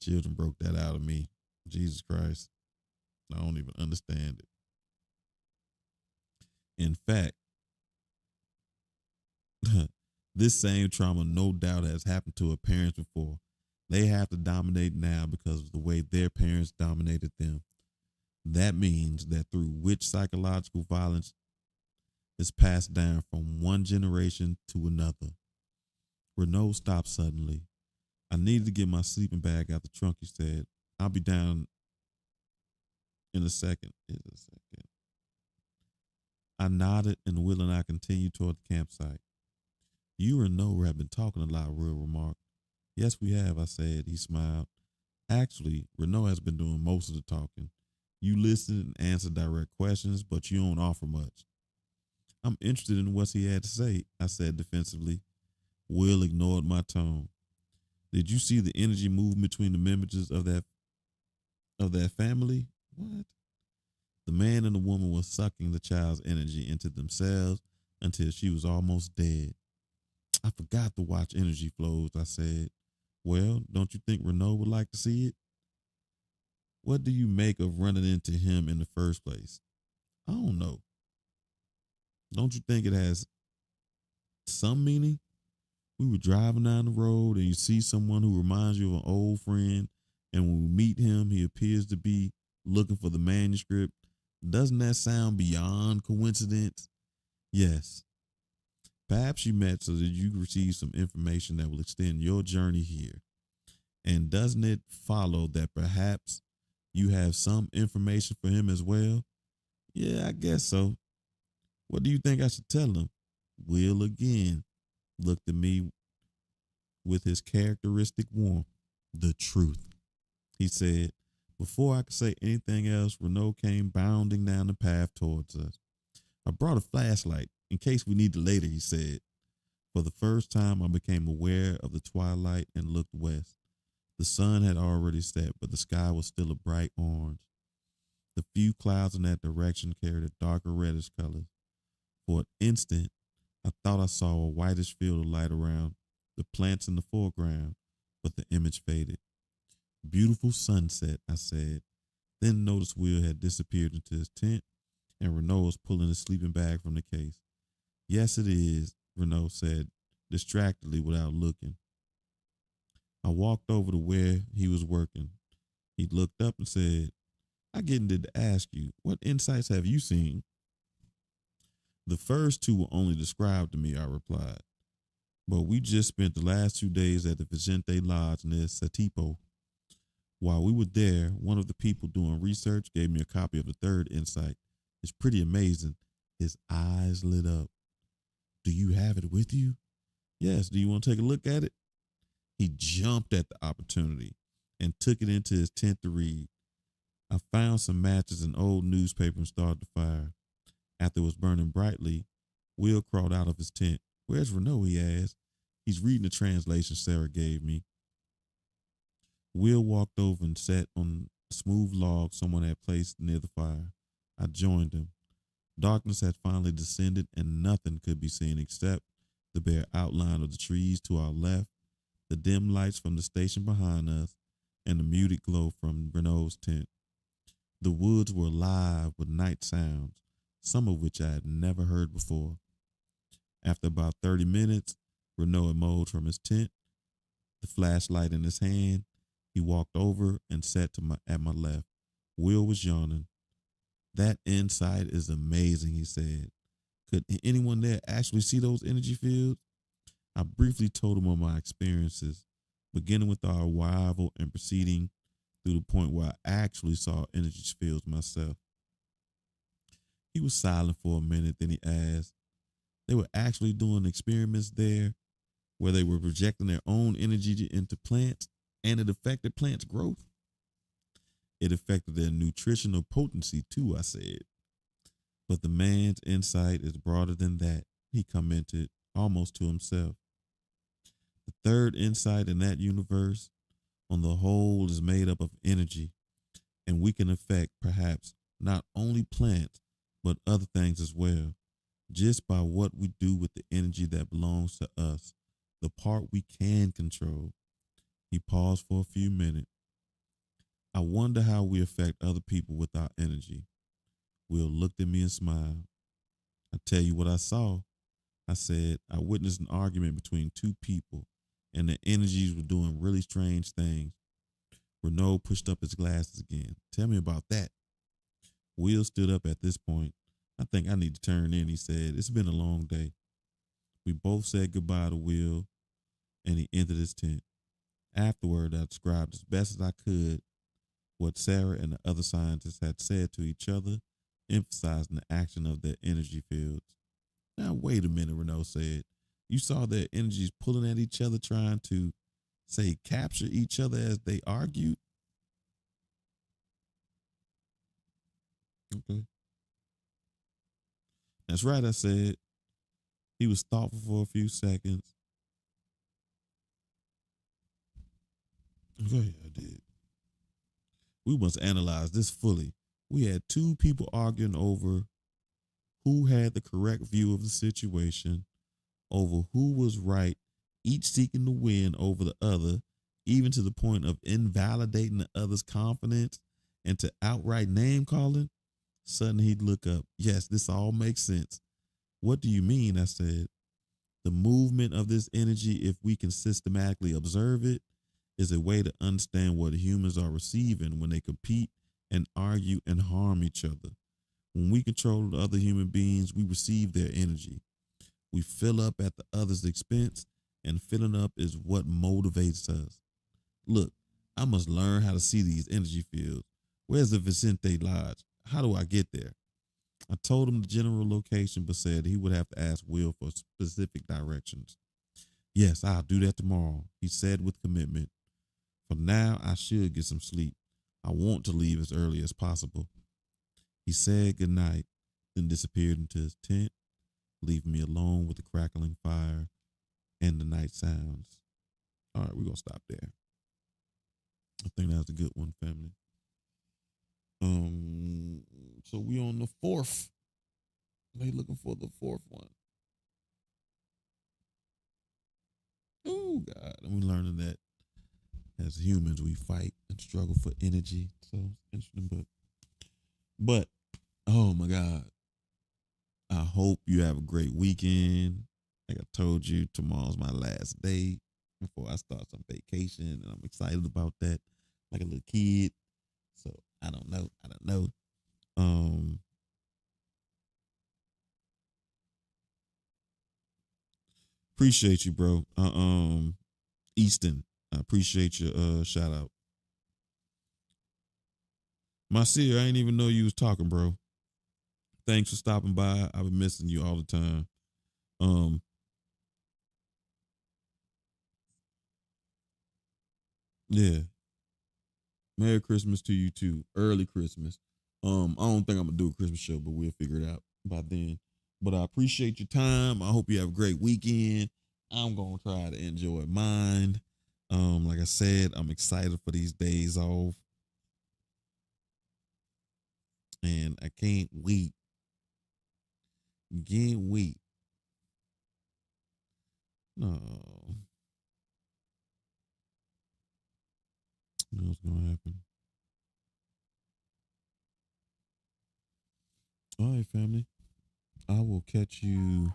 Children broke that out of me. Jesus Christ. I don't even understand it. In fact, this same trauma no doubt has happened to her parents before. They have to dominate now because of the way their parents dominated them. That means that through which psychological violence is passed down from one generation to another. Renault stopped suddenly. I needed to get my sleeping bag out the trunk, he said. I'll be down in a second. I nodded and Will and I continued toward the campsite. You and Noah have been talking a lot, Will remarked. Yes, we have, I said. He smiled. Actually, Renault has been doing most of the talking. You listen and answer direct questions, but you don't offer much. I'm interested in what he had to say, I said defensively. Will ignored my tone. Did you see the energy moving between the members of that family? What? The man and the woman were sucking the child's energy into themselves until she was almost dead. I forgot to watch energy flows, I said. Well, don't you think Renault would like to see it? What do you make of running into him in the first place? I don't know. Don't you think it has some meaning? We were driving down the road and you see someone who reminds you of an old friend, and when we meet him, he appears to be looking for the manuscript. Doesn't that sound beyond coincidence? Yes. Perhaps you met so that you receive some information that will extend your journey here. And doesn't it follow that perhaps you have some information for him as well? Yeah, I guess so. What do you think I should tell him? Will again looked at me with his characteristic warmth. The truth, he said. Before I could say anything else, Renault came bounding down the path towards us. I brought a flashlight in case we need it later, he said. For the first time, I became aware of the twilight and looked west. The sun had already set, but the sky was still a bright orange. The few clouds in that direction carried a darker reddish color. For an instant, I thought I saw a whitish field of light around the plants in the foreground, but the image faded. Beautiful sunset, I said, then noticed Will had disappeared into his tent and Renault was pulling his sleeping bag from the case. Yes, it is, Renault said, distractedly without looking. I walked over to where he was working. He looked up and said, I get into to ask you, what insights have you seen? The first two were only described to me, I replied. But we just spent the last 2 days at the Vicente Lodge near Satipo. While we were there, one of the people doing research gave me a copy of the third insight. It's pretty amazing. His eyes lit up. Do you have it with you? Yes. Do you want to take a look at it? He jumped at the opportunity and took it into his tent to read. I found some matches and old newspaper and started the fire. After it was burning brightly, Will crawled out of his tent. Where's Renault? He asked. He's reading the translation Sarah gave me. Will walked over and sat on a smooth log someone had placed near the fire. I joined him. Darkness had finally descended and nothing could be seen except the bare outline of the trees to our left, the dim lights from the station behind us, and the muted glow from Renault's tent. The woods were alive with night sounds, some of which I had never heard before. After about 30 minutes, Renault emerged from his tent, the flashlight in his hand. He walked over and sat at my left. Will was yawning. That insight is amazing, he said. Could anyone there actually see those energy fields? I briefly told him of my experiences, beginning with our arrival and proceeding through the point where I actually saw energy fields myself. He was silent for a minute, then he asked, they were actually doing experiments there where they were projecting their own energy into plants and it affected plants' growth? It affected their nutritional potency too, I said. But the man's insight is broader than that, he commented, almost to himself. The third insight in that universe, on the whole, is made up of energy, and we can affect, perhaps, not only plants, but other things as well, just by what we do with the energy that belongs to us, the part we can control. He paused for a few minutes. I wonder how we affect other people with our energy. Will looked at me and smiled. I tell you what I saw. I said, I witnessed an argument between two people, and their energies were doing really strange things. Renault pushed up his glasses again. Tell me about that. Will stood up at this point. I think I need to turn in, he said. It's been a long day. We both said goodbye to Will, and he entered his tent. Afterward, I described as best as I could what Sarah and the other scientists had said to each other, emphasizing the action of their energy fields. Now, wait a minute, Renault said. You saw their energies pulling at each other, trying to, say, capture each other as they argued? Okay. That's right, I said. He was thoughtful for a few seconds. Okay, I did. We must analyze this fully. We had two people arguing over who had the correct view of the situation, over who was right, each seeking to win over the other, even to the point of invalidating the other's confidence and to outright name calling. Suddenly he'd look up. Yes, this all makes sense. What do you mean? I said. The movement of this energy, if we can systematically observe it, is a way to understand what humans are receiving when they compete and argue and harm each other. When we control other human beings, we receive their energy. We fill up at the other's expense, and filling up is what motivates us. Look, I must learn how to see these energy fields. Where's the Vicente Lodge? How do I get there? I told him the general location, but said he would have to ask Will for specific directions. Yes, I'll do that tomorrow, he said with commitment. For now, I should get some sleep. I want to leave as early as possible. He said good night, then disappeared into his tent, leaving me alone with the crackling fire and the night sounds. All right, we're going to stop there. I think that was a good one, family. So we on the fourth. They looking for the fourth one. Oh God, and we learning that as humans we fight and struggle for energy. So it's interesting, but oh my God, I hope you have a great weekend. Like I told you, tomorrow's my last day before I start some vacation, and I'm excited about that, like a little kid. So I don't know. Appreciate you, bro. Easton, I appreciate your shout out. Marcia, I ain't even know you was talking, bro. Thanks for stopping by. I've been missing you all the time. Um, yeah. Merry Christmas to you too. Early Christmas. I don't think I'm gonna do a Christmas show, but we'll figure it out by then. But I appreciate your time. I hope you have a great weekend. I'm gonna try to enjoy mine. Like I said, I'm excited for these days off, and I can't wait. Can't wait. No, what's gonna happen? All right, family. I will catch you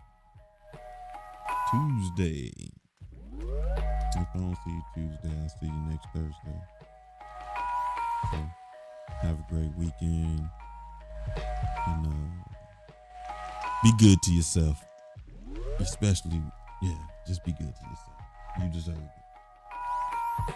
Tuesday. If I don't see you Tuesday, I'll see you next Thursday. So have a great weekend, and be good to yourself. Especially, yeah, just be good to yourself. You deserve it.